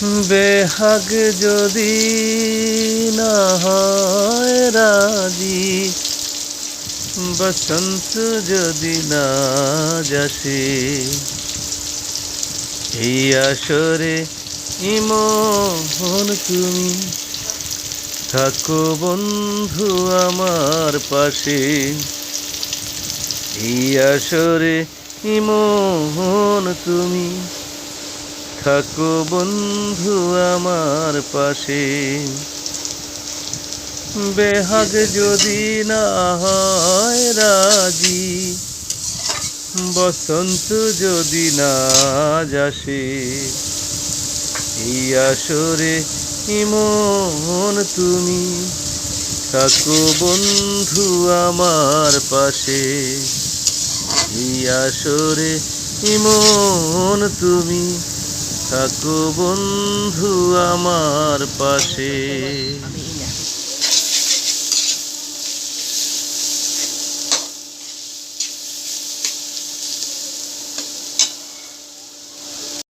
বেহাগ যদি না হয় রাজি, বসন্ত যদি না যাসে, এই আসরে ইমন তুমি থাকো বন্ধু আমার পাশে। এই আসরে ইমন তুমি থাকো বন্ধু আমার পাশে। বেহাগ যদি না হয় রাজি, বসন্ত যদি না যাসে, এই আসরে ইমন তুমি থাকো বন্ধু আমার পাশে। এই আসরে ইমন তুমি থাকো বন্ধু আমার পাশে।